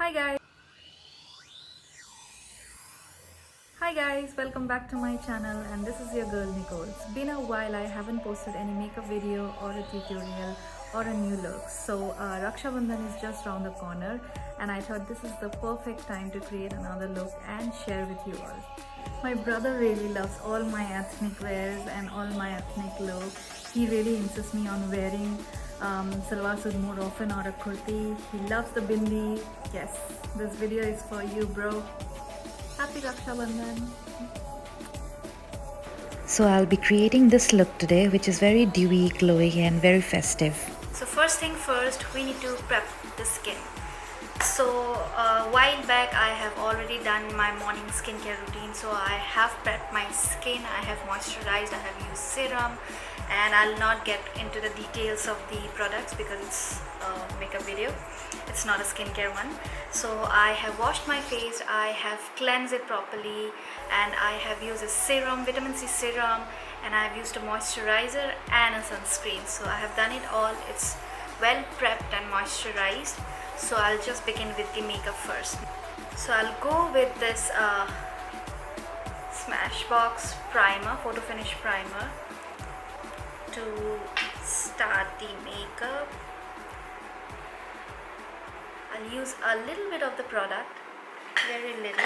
Hi guys. Hi guys, welcome back to my channel and this is your girl Nicole. It's been a while I haven't posted any makeup video or a tutorial or a new look. So Raksha Bandhan is just around the corner and I thought this is the perfect time to create another look and share with you all. My brother really loves all my ethnic wears and all my ethnic look. He really insists me on wearing salwar suit more often or a kurti. He loves the bindi. Yes, this video is for you bro. Happy Raksha Bandhan. So I'll be creating this look today, which is very dewy, glowy and very festive. So first thing first, we need to prep the skin. So a while back I have already done my morning skincare routine. So I have prepped my skin, I have moisturized, I have used serum, and I'll not get into the details of the products because it's a makeup video. It's not a skincare one. So I have washed my face, I have cleansed it properly, and I have used a serum, vitamin C serum, and I have used a moisturizer and a sunscreen. So I have done it all. It's well prepped and moisturized. So I'll just begin with the makeup first. So I'll go with this Smashbox primer, photo finish primer, to start the makeup. I'll use a little bit of the product, very little.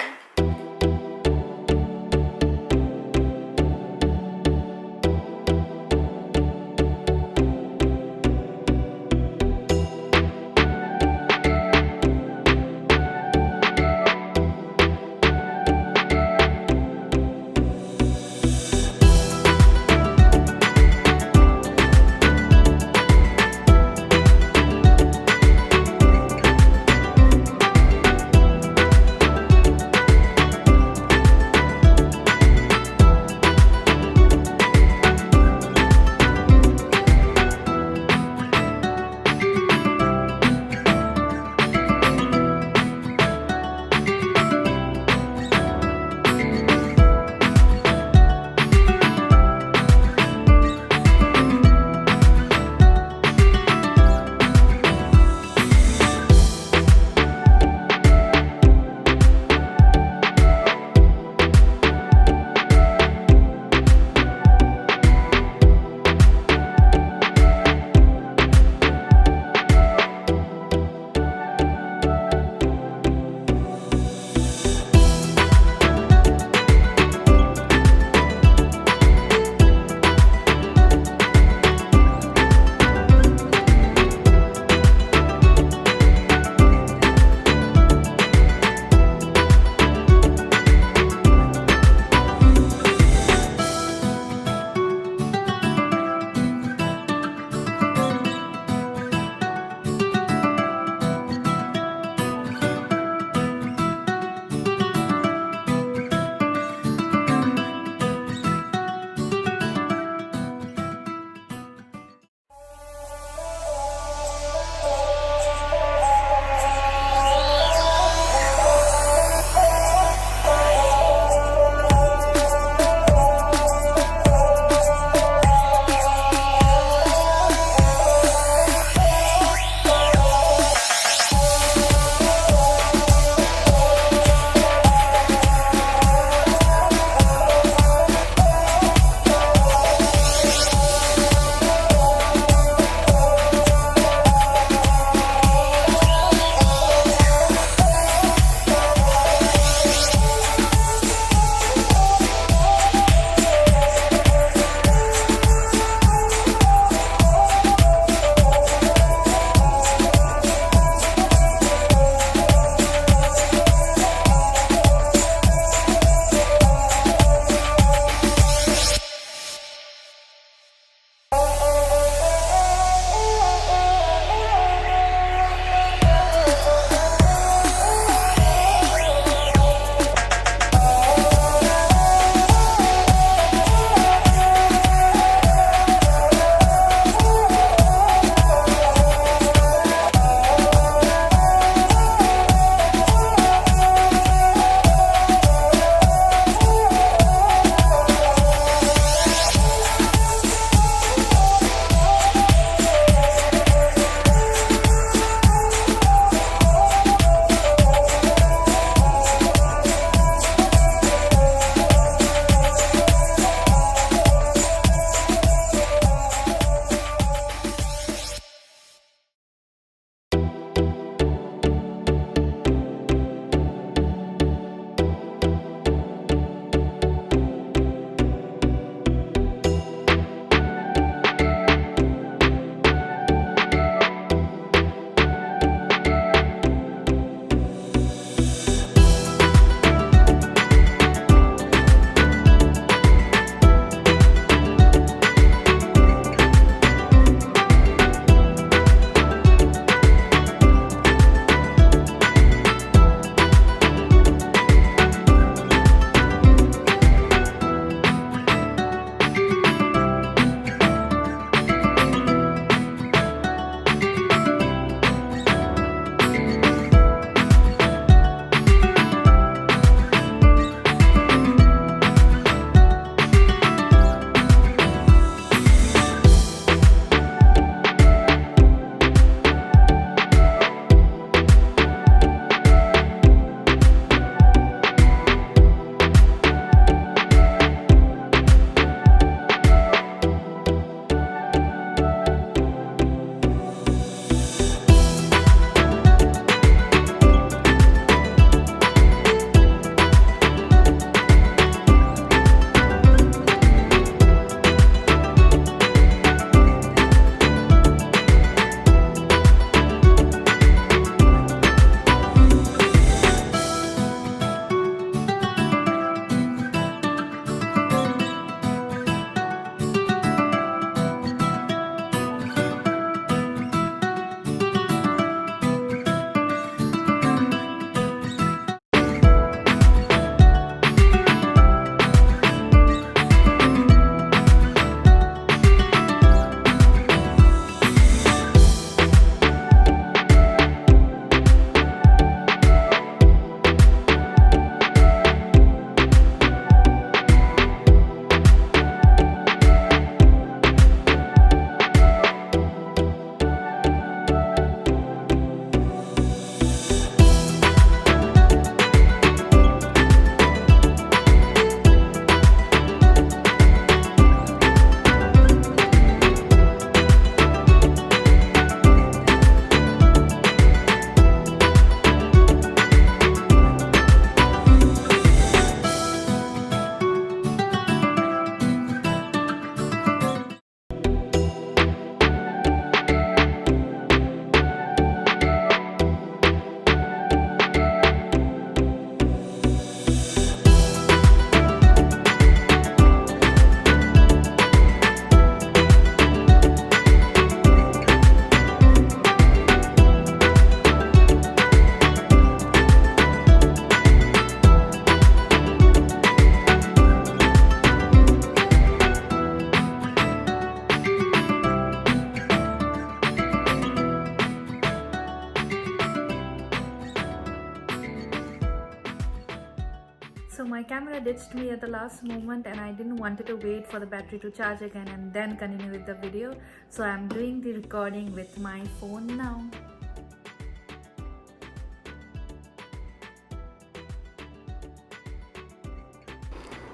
So my camera ditched me at the last moment and I didn't wanted to wait for the battery to charge again and then continue with the video. So I'm doing the recording with my phone now.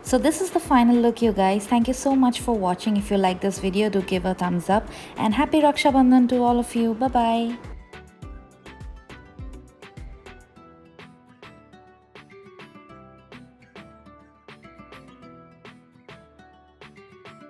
So this is the final look, you guys. Thank you so much for watching. If you like this video, do give a thumbs up, and happy Raksha Bandhan to all of you. Bye bye.